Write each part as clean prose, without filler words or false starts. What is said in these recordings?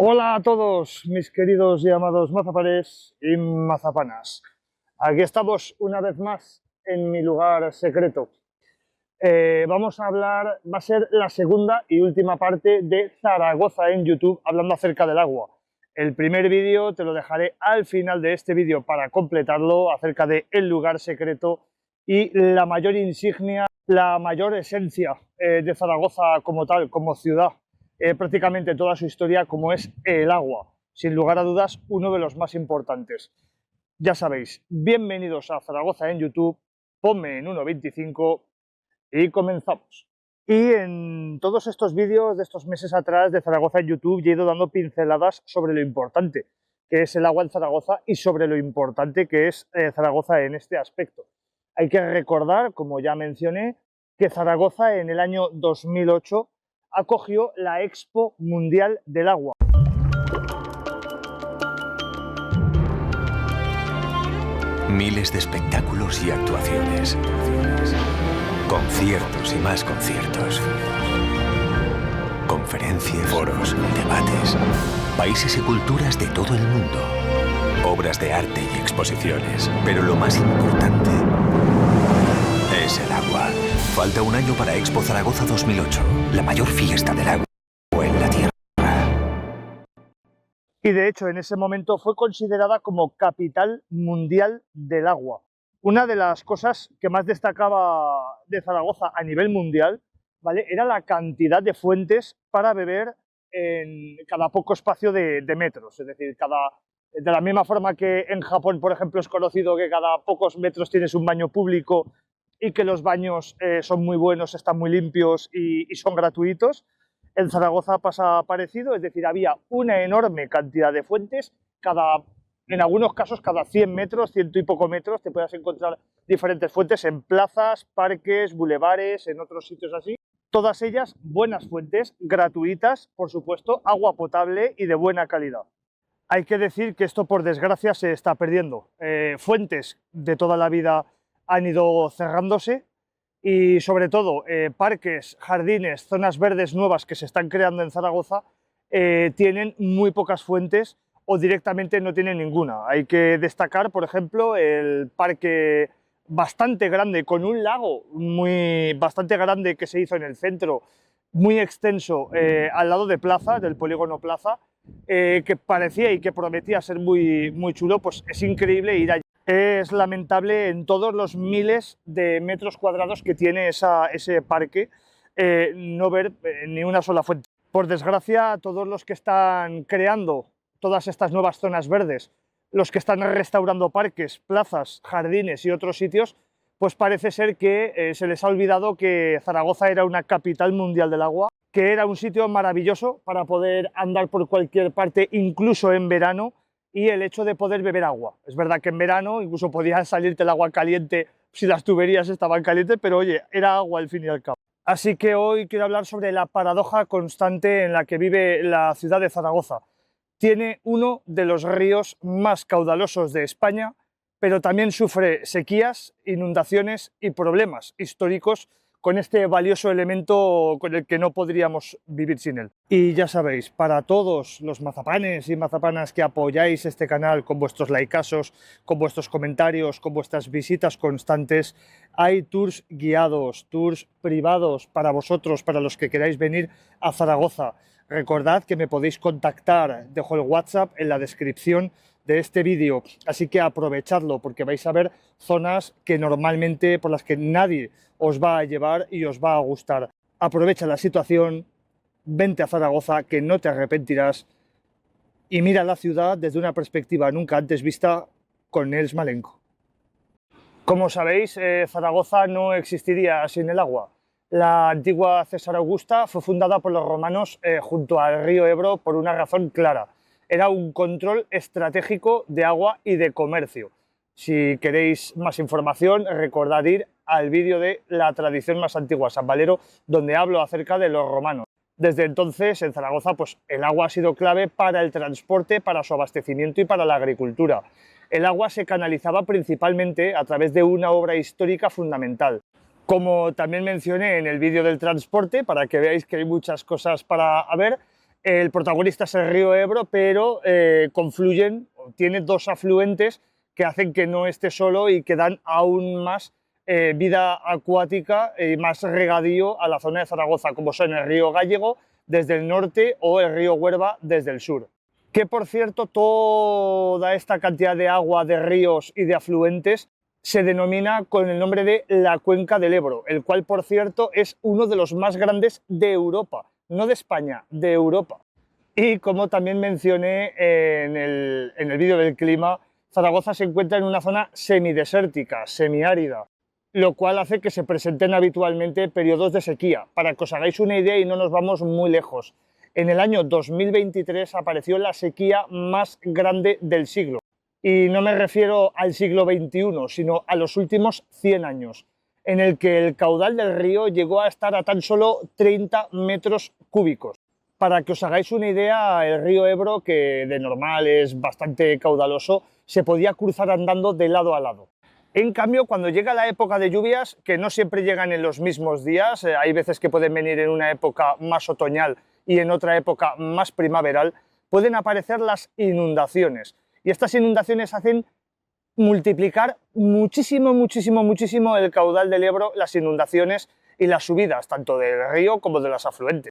Hola a todos mis queridos y amados mazapanes y mazapanas. Aquí estamos una vez más en mi lugar secreto. Vamos a hablar, va a ser la segunda y última parte de Zaragoza en YouTube, hablando acerca del agua. El primer vídeo te lo dejaré al final de este vídeo para completarlo, acerca de el lugar secreto y la mayor insignia, la mayor esencia de Zaragoza como tal, como ciudad. Prácticamente toda su historia, como es el agua. Sin lugar a dudas, uno de los más importantes. Ya sabéis, bienvenidos a Zaragoza en YouTube, ponme en 1.25 y comenzamos. Y en todos estos vídeos de estos meses atrás de Zaragoza en YouTube he ido dando pinceladas sobre lo importante que es el agua en Zaragoza y sobre lo importante que es Zaragoza en este aspecto. Hay que recordar, como ya mencioné, que Zaragoza en el año 2008 acogió la Expo Mundial del Agua. Miles de espectáculos y actuaciones. Conciertos y más conciertos. Conferencias, foros, debates. Países y culturas de todo el mundo. Obras de arte y exposiciones. Pero lo más importante es el agua. Falta un año para Expo Zaragoza 2008, la mayor fiesta del agua en la Tierra. Y de hecho en ese momento fue considerada como capital mundial del agua. Una de las cosas que más destacaba de Zaragoza a nivel mundial, ¿vale?, era la cantidad de fuentes para beber en cada poco espacio de metros. Es decir, de la misma forma que en Japón, por ejemplo, es conocido que cada pocos metros tienes un baño público y que los baños son muy buenos, están muy limpios y son gratuitos. En Zaragoza pasa parecido, es decir, había una enorme cantidad de fuentes, en algunos casos cada 100 metros, ciento y poco metros, te puedes encontrar diferentes fuentes en plazas, parques, bulevares, en otros sitios así. Todas ellas buenas fuentes, gratuitas, por supuesto, agua potable y de buena calidad. Hay que decir que esto, por desgracia, se está perdiendo. Fuentes de toda la vida han ido cerrándose y, sobre todo, parques, jardines, zonas verdes nuevas que se están creando en Zaragoza tienen muy pocas fuentes o directamente no tienen ninguna. Hay que destacar, por ejemplo, el parque bastante grande, con un lago bastante grande que se hizo en el centro, muy extenso, al lado de Plaza, del polígono Plaza, que parecía y que prometía ser muy, muy chulo. Pues es increíble ir allí. Es lamentable en todos los miles de metros cuadrados que tiene ese parque no ver ni una sola fuente. Por desgracia, todos los que están creando todas estas nuevas zonas verdes, los que están restaurando parques, plazas, jardines y otros sitios, pues parece ser que se les ha olvidado que Zaragoza era una capital mundial del agua, que era un sitio maravilloso para poder andar por cualquier parte, incluso en verano, y el hecho de poder beber agua. Es verdad que en verano incluso podía salirte el agua caliente si las tuberías estaban calientes, pero oye, era agua al fin y al cabo. Así que hoy quiero hablar sobre la paradoja constante en la que vive la ciudad de Zaragoza. Tiene uno de los ríos más caudalosos de España, pero también sufre sequías, inundaciones y problemas históricos con este valioso elemento con el que no podríamos vivir sin él. Y ya sabéis, para todos los mazapanes y mazapanas que apoyáis este canal con vuestros likeazos, con vuestros comentarios, con vuestras visitas constantes, hay tours guiados, tours privados para vosotros, para los que queráis venir a Zaragoza. Recordad que me podéis contactar, dejo el WhatsApp en la descripción de este vídeo, así que aprovechadlo porque vais a ver zonas que normalmente por las que nadie os va a llevar y os va a gustar. Aprovecha la situación, vente a Zaragoza que no te arrepentirás y mira la ciudad desde una perspectiva nunca antes vista con el Smalenko. Como sabéis, Zaragoza no existiría sin el agua. La antigua César Augusta fue fundada por los romanos junto al río Ebro por una razón clara. Era un control estratégico de agua y de comercio. Si queréis más información, recordad ir al vídeo de la tradición más antigua, San Valero, donde hablo acerca de los romanos. Desde entonces, en Zaragoza, pues, el agua ha sido clave para el transporte, para su abastecimiento y para la agricultura. El agua se canalizaba principalmente a través de una obra histórica fundamental. Como también mencioné en el vídeo del transporte, para que veáis que hay muchas cosas para ver, El protagonista es el río Ebro, pero confluyen, tiene dos afluentes que hacen que no esté solo y que dan aún más vida acuática y más regadío a la zona de Zaragoza, como son el río Gállego desde el norte o el río Huerva desde el sur. Que por cierto, toda esta cantidad de agua, de ríos y de afluentes se denomina con el nombre de la Cuenca del Ebro, el cual por cierto es uno de los más grandes de Europa, no de España, de Europa. Y como también mencioné en el vídeo del clima, Zaragoza se encuentra en una zona semidesértica, semiárida, lo cual hace que se presenten habitualmente periodos de sequía. Para que os hagáis una idea y no nos vamos muy lejos, en el año 2023 apareció la sequía más grande del siglo. Y no me refiero al siglo XXI, sino a los últimos 100 años, en el que el caudal del río llegó a estar a tan solo 30 metros cúbicos. Para que os hagáis una idea, el río Ebro, que de normal es bastante caudaloso, se podía cruzar andando de lado a lado. En cambio, cuando llega la época de lluvias, que no siempre llegan en los mismos días, hay veces que pueden venir en una época más otoñal y en otra época más primaveral, pueden aparecer las inundaciones. Y estas inundaciones hacen multiplicar muchísimo el caudal del Ebro, las inundaciones y las subidas, tanto del río como de los afluentes.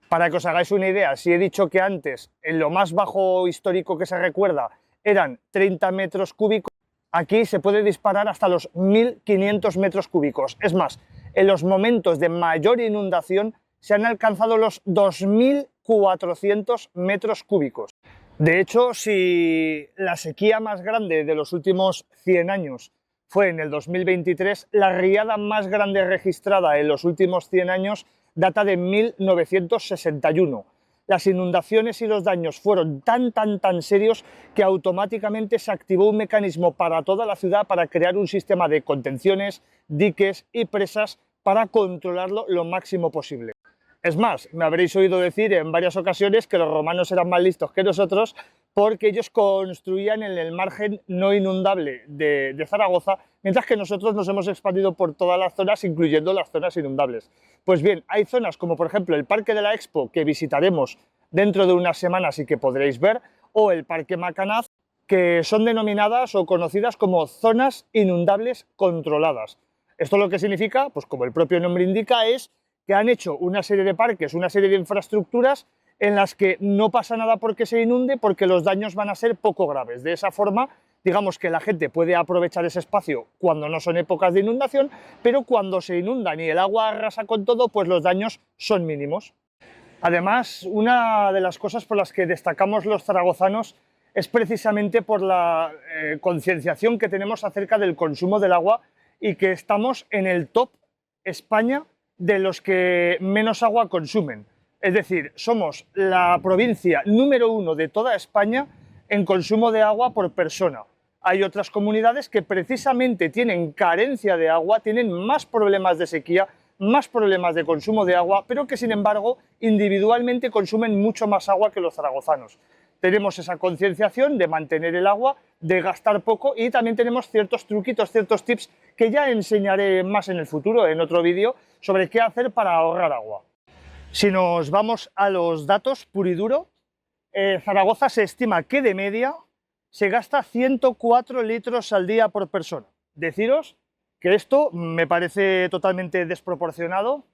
Para que os hagáis una idea, si he dicho que antes, en lo más bajo histórico que se recuerda, eran 30 metros cúbicos, aquí se puede disparar hasta los 1.500 metros cúbicos. Es más, en los momentos de mayor inundación se han alcanzado los 2.400 metros cúbicos. De hecho, si la sequía más grande de los últimos 100 años fue en el 2023, la riada más grande registrada en los últimos 100 años data de 1961. Las inundaciones y los daños fueron tan serios que automáticamente se activó un mecanismo para toda la ciudad para crear un sistema de contenciones, diques y presas para controlarlo lo máximo posible. Es más, me habréis oído decir en varias ocasiones que los romanos eran más listos que nosotros porque ellos construían en el margen no inundable de Zaragoza, mientras que nosotros nos hemos expandido por todas las zonas, incluyendo las zonas inundables. Pues bien, hay zonas como por ejemplo el Parque de la Expo, que visitaremos dentro de unas semanas y que podréis ver, o el Parque Macanaz, que son denominadas o conocidas como zonas inundables controladas. Esto lo que significa, pues como el propio nombre indica, es que han hecho una serie de parques, una serie de infraestructuras en las que no pasa nada porque se inunde, porque los daños van a ser poco graves. De esa forma, digamos que la gente puede aprovechar ese espacio cuando no son épocas de inundación, pero cuando se inundan y el agua arrasa con todo, pues los daños son mínimos. Además, una de las cosas por las que destacamos los zaragozanos es precisamente por la concienciación que tenemos acerca del consumo del agua y que estamos en el top España de los que menos agua consumen. Es decir, somos la provincia número 1 de toda España en consumo de agua por persona. Hay otras comunidades que precisamente tienen carencia de agua, tienen más problemas de sequía, más problemas de consumo de agua, pero que sin embargo individualmente consumen mucho más agua que los zaragozanos. Tenemos esa concienciación de mantener el agua, de gastar poco, y también tenemos ciertos truquitos, ciertos tips que ya enseñaré más en el futuro, en otro vídeo, sobre qué hacer para ahorrar agua. Si nos vamos a los datos puro y duro, Zaragoza se estima que de media se gasta 104 litros al día por persona. Deciros que esto me parece totalmente desproporcionado.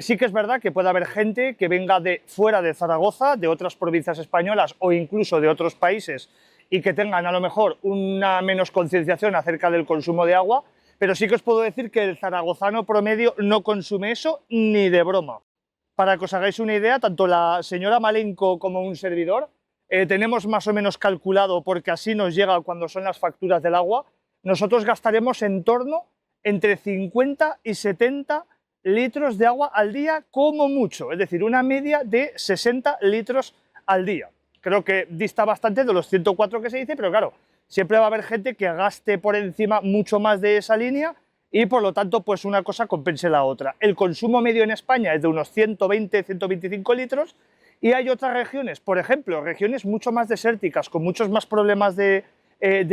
Sí que es verdad que puede haber gente que venga de fuera de Zaragoza, de otras provincias españolas o incluso de otros países y que tengan a lo mejor una menos concienciación acerca del consumo de agua, pero sí que os puedo decir que el zaragozano promedio no consume eso ni de broma. Para que os hagáis una idea, tanto la señora Malenko como un servidor tenemos más o menos calculado, porque así nos llega cuando son las facturas del agua, nosotros gastaremos en torno entre 50 y 70 litros de agua al día como mucho, es decir, una media de 60 litros al día. Creo que dista bastante de los 104 que se dice, pero claro, siempre va a haber gente que gaste por encima mucho más de esa línea y por lo tanto pues una cosa compense la otra. El consumo medio en España es de unos 120-125 litros y hay otras regiones, por ejemplo, regiones mucho más desérticas, con muchos más problemas de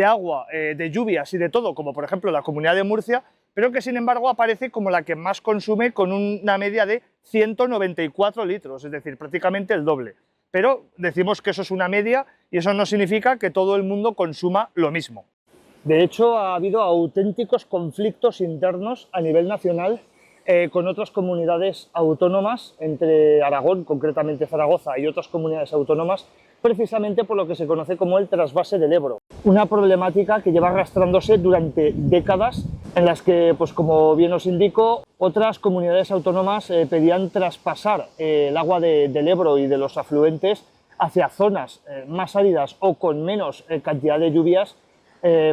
agua, de lluvias y de todo, como por ejemplo la Comunidad de Murcia, pero que sin embargo aparece como la que más consume con una media de 194 litros, es decir, prácticamente el doble. pero decimos que eso es una media y eso no significa que todo el mundo consuma lo mismo. De hecho, ha habido auténticos conflictos internos a nivel nacional con otras comunidades autónomas, entre Aragón, concretamente Zaragoza, y otras comunidades autónomas, precisamente por lo que se conoce como el trasvase del Ebro. Una problemática que lleva arrastrándose durante décadas, en las que, pues como bien os indico, otras comunidades autónomas pedían traspasar el agua del Ebro y de los afluentes hacia zonas más áridas o con menos cantidad de lluvias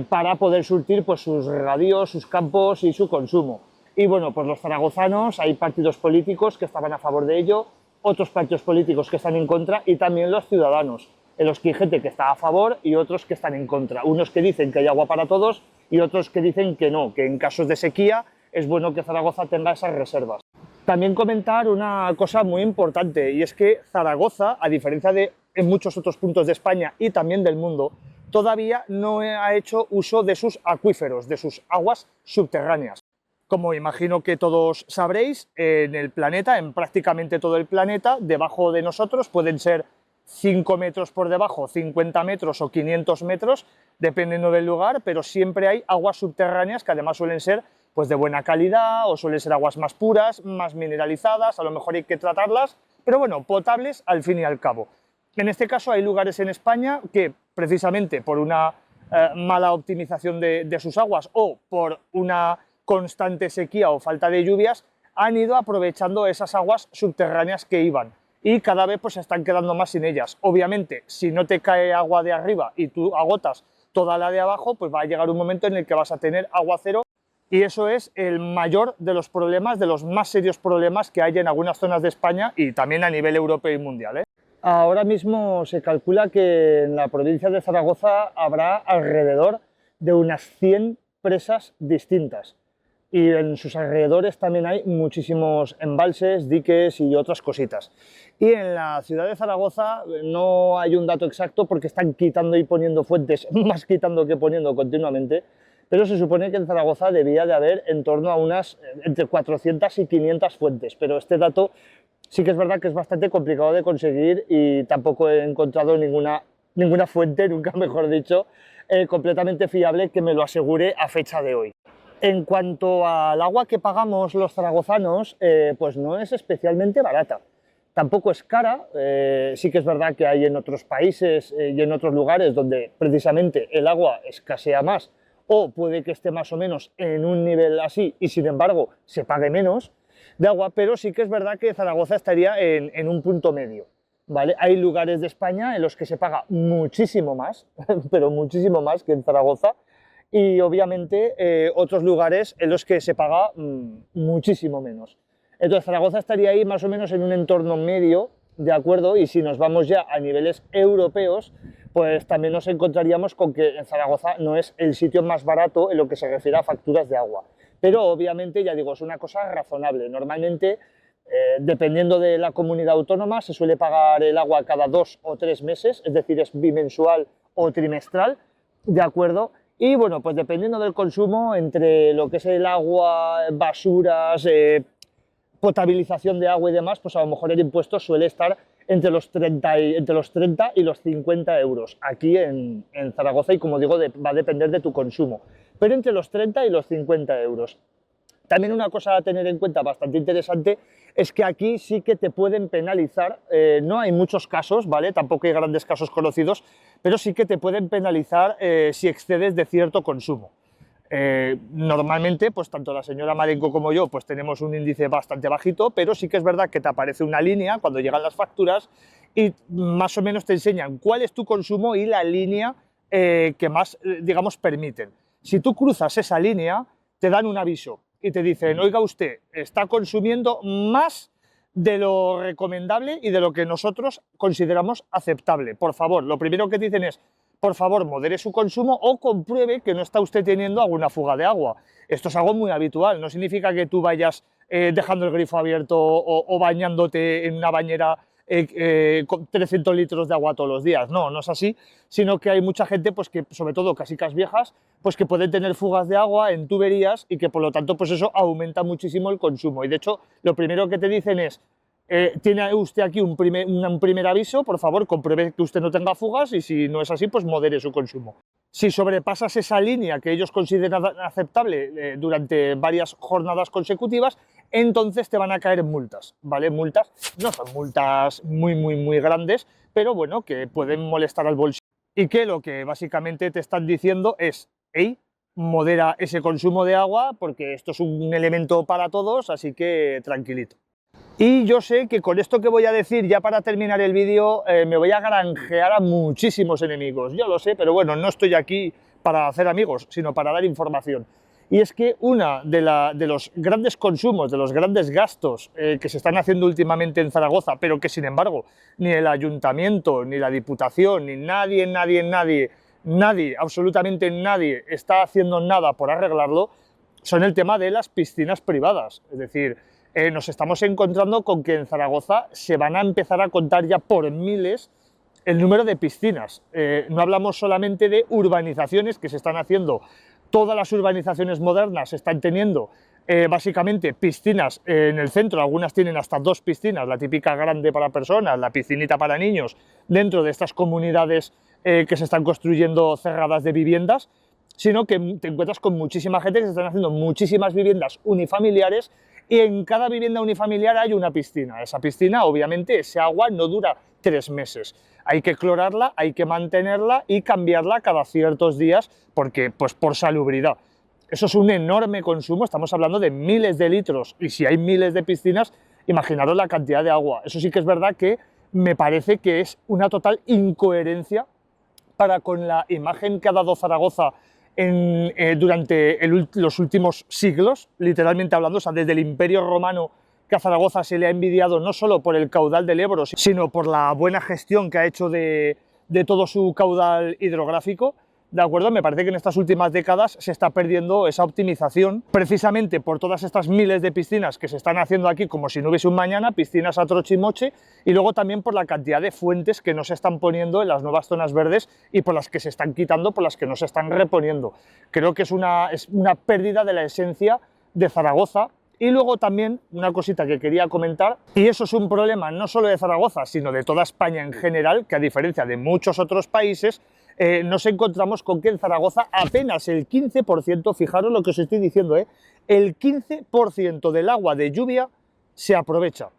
para poder surtir pues, sus regadíos, sus campos y su consumo. Y bueno, pues los zaragozanos, hay partidos políticos que estaban a favor de ello, otros partidos políticos que están en contra y también los ciudadanos, en los que hay gente que está a favor y otros que están en contra. Unos que dicen que hay agua para todos y otros que dicen que no, que en casos de sequía es bueno que Zaragoza tenga esas reservas. También comentar una cosa muy importante, y es que Zaragoza, a diferencia de en muchos otros puntos de España y también del mundo, todavía no ha hecho uso de sus acuíferos, de sus aguas subterráneas. Como imagino que todos sabréis, en el planeta, en prácticamente todo el planeta, debajo de nosotros pueden ser 5 metros por debajo, 50 metros o 500 metros, dependiendo del lugar, pero siempre hay aguas subterráneas que además suelen ser pues, de buena calidad o suelen ser aguas más puras, más mineralizadas, a lo mejor hay que tratarlas, pero bueno, potables al fin y al cabo. En este caso hay lugares en España que precisamente por una mala optimización de sus aguas o por una constante sequía o falta de lluvias, han ido aprovechando esas aguas subterráneas que iban y cada vez pues se están quedando más sin ellas. Obviamente, si no te cae agua de arriba y tú agotas toda la de abajo, pues va a llegar un momento en el que vas a tener agua cero y eso es el mayor de los problemas, de los más serios problemas que hay en algunas zonas de España y también a nivel europeo y mundial. Ahora mismo se calcula que en la provincia de Zaragoza habrá alrededor de unas 100 presas distintas. Y en sus alrededores también hay muchísimos embalses, diques y otras cositas. Y en la ciudad de Zaragoza no hay un dato exacto porque están quitando y poniendo fuentes, más quitando que poniendo continuamente, pero se supone que en Zaragoza debía de haber en torno a unas entre 400 y 500 fuentes, pero este dato sí que es verdad que es bastante complicado de conseguir y tampoco he encontrado ninguna fuente, nunca mejor dicho, completamente fiable que me lo asegure a fecha de hoy. En cuanto al agua que pagamos los zaragozanos, pues no es especialmente barata. Tampoco es cara, sí que es verdad que hay en otros países y en otros lugares donde precisamente el agua escasea más o puede que esté más o menos en un nivel así y sin embargo se pague menos de agua, pero sí que es verdad que Zaragoza estaría en un punto medio. ¿Vale? Hay lugares de España en los que se paga muchísimo más, pero muchísimo más que en Zaragoza, y obviamente otros lugares en los que se paga muchísimo menos. Entonces Zaragoza estaría ahí más o menos en un entorno medio, ¿de acuerdo? Y si nos vamos ya a niveles europeos, pues también nos encontraríamos con que en Zaragoza no es el sitio más barato en lo que se refiere a facturas de agua. Pero obviamente, ya digo, es una cosa razonable. Normalmente, dependiendo de la comunidad autónoma, se suele pagar el agua cada 2 o 3 meses, es decir, es bimensual o trimestral, ¿de acuerdo? Y bueno, pues dependiendo del consumo, entre lo que es el agua, basuras, potabilización de agua y demás, pues a lo mejor el impuesto suele estar entre los 30 y los 50 euros aquí en Zaragoza y como digo, va a depender de tu consumo, pero entre los 30 y los 50 euros. También una cosa a tener en cuenta bastante interesante es que aquí sí que te pueden penalizar, no hay muchos casos, ¿vale? Tampoco hay grandes casos conocidos, pero sí que te pueden penalizar si excedes de cierto consumo. Normalmente, pues tanto la señora Marenco como yo, pues tenemos un índice bastante bajito, pero sí que es verdad que te aparece una línea cuando llegan las facturas y más o menos te enseñan cuál es tu consumo y la línea que más, digamos, permiten. Si tú cruzas esa línea, te dan un aviso y te dicen, oiga usted, está consumiendo más de lo recomendable y de lo que nosotros consideramos aceptable. Por favor, lo primero que te dicen es, por favor, modere su consumo o compruebe que no está usted teniendo alguna fuga de agua. Esto es algo muy habitual, no significa que tú vayas dejando el grifo abierto o bañándote en una bañera con 300 litros de agua todos los días. No, no es así, sino que hay mucha gente, pues que sobre todo casicas viejas, pues que pueden tener fugas de agua en tuberías y que por lo tanto pues eso aumenta muchísimo el consumo. Y de hecho, lo primero que te dicen es, Tiene usted aquí un primer aviso, por favor, compruebe que usted no tenga fugas y si no es así, pues modere su consumo. Si sobrepasas esa línea que ellos consideran aceptable durante varias jornadas consecutivas, entonces te van a caer multas, ¿vale? Multas, no son multas muy grandes, pero bueno, que pueden molestar al bolsillo. Y que lo que básicamente te están diciendo es, hey, modera ese consumo de agua porque esto es un elemento para todos, así que tranquilito. Y yo sé que con esto que voy a decir, ya para terminar el vídeo, me voy a granjear a muchísimos enemigos. Yo lo sé, pero bueno, no estoy aquí para hacer amigos, sino para dar información. Y es que una de los grandes consumos, de los grandes gastos que se están haciendo últimamente en Zaragoza, pero que sin embargo ni el ayuntamiento, ni la diputación, ni nadie, absolutamente nadie está haciendo nada por arreglarlo, son el tema de las piscinas privadas. Es decir, nos estamos encontrando con que en Zaragoza se van a empezar a contar ya por miles el número de piscinas. No hablamos solamente de urbanizaciones que se están haciendo. Todas las urbanizaciones modernas están teniendo básicamente piscinas en el centro, algunas tienen hasta 2 piscinas, la típica grande para personas, la piscinita para niños, dentro de estas comunidades que se están construyendo cerradas de viviendas, sino que te encuentras con muchísima gente que se están haciendo muchísimas viviendas unifamiliares y en cada vivienda unifamiliar hay una piscina. Esa piscina, obviamente, ese agua no dura 3 meses. Hay que clorarla, hay que mantenerla y cambiarla cada ciertos días porque, pues, por salubridad. Eso es un enorme consumo, estamos hablando de miles de litros y si hay miles de piscinas, imaginaros la cantidad de agua. Eso sí que es verdad que me parece que es una total incoherencia para con la imagen que ha dado Zaragoza durante los últimos siglos, literalmente hablando, o sea, desde el Imperio Romano, que a Zaragoza se le ha envidiado no solo por el caudal del Ebro, sino por la buena gestión que ha hecho de todo su caudal hidrográfico. ¿De acuerdo? Me parece que en estas últimas décadas se está perdiendo esa optimización, precisamente por todas estas miles de piscinas que se están haciendo aquí como si no hubiese un mañana, piscinas a troche y moche, y luego también por la cantidad de fuentes que no se están poniendo en las nuevas zonas verdes y por las que se están quitando, por las que no se están reponiendo. Creo que es una pérdida de la esencia de Zaragoza. Y luego también una cosita que quería comentar, y eso es un problema no solo de Zaragoza, sino de toda España en general, que a diferencia de muchos otros países, nos encontramos con que en Zaragoza apenas el 15%, fijaros lo que os estoy diciendo, el 15% del agua de lluvia se aprovecha.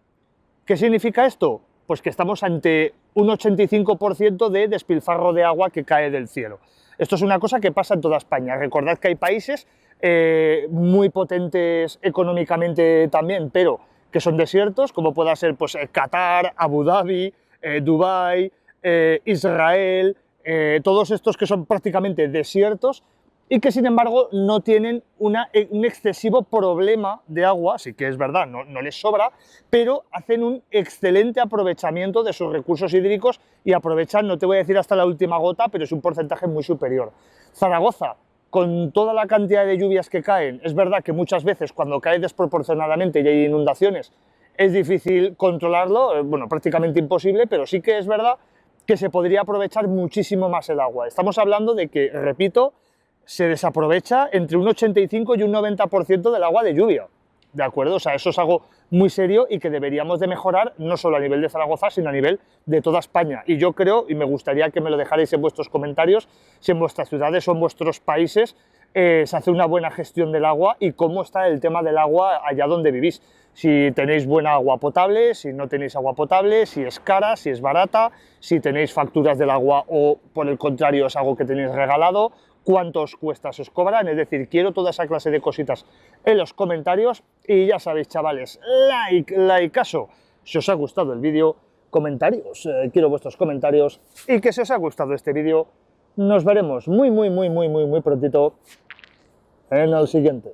¿Qué significa esto? Pues que estamos ante un 85% de despilfarro de agua que cae del cielo. Esto es una cosa que pasa en toda España. Recordad que hay países muy potentes económicamente también, pero que son desiertos, como pueda ser pues, Qatar, Abu Dhabi, Dubái, Israel, todos estos que son prácticamente desiertos y que sin embargo no tienen un excesivo problema de agua, sí que es verdad, no les sobra, pero hacen un excelente aprovechamiento de sus recursos hídricos y aprovechan, no te voy a decir hasta la última gota, pero es un porcentaje muy superior. Zaragoza, con toda la cantidad de lluvias que caen, es verdad que muchas veces cuando cae desproporcionadamente y hay inundaciones es difícil controlarlo, bueno, prácticamente imposible, pero sí que es verdad que se podría aprovechar muchísimo más el agua. Estamos hablando de que, repito, se desaprovecha entre un 85 y un 90% del agua de lluvia, ¿de acuerdo? O sea, eso es algo muy serio y que deberíamos de mejorar no solo a nivel de Zaragoza, sino a nivel de toda España. Y yo creo, y me gustaría que me lo dejarais en vuestros comentarios, si en vuestras ciudades o en vuestros países se hace una buena gestión del agua y cómo está el tema del agua allá donde vivís. Si tenéis buena agua potable, si no tenéis agua potable, si es cara, si es barata, si tenéis facturas del agua o, por el contrario, es algo que tenéis regalado, cuánto os cuesta, si os cobran, es decir, quiero toda esa clase de cositas en los comentarios y ya sabéis, chavales, likeazo, si os ha gustado el vídeo, comentarios, quiero vuestros comentarios y que si os ha gustado este vídeo, nos veremos muy prontito en el siguiente.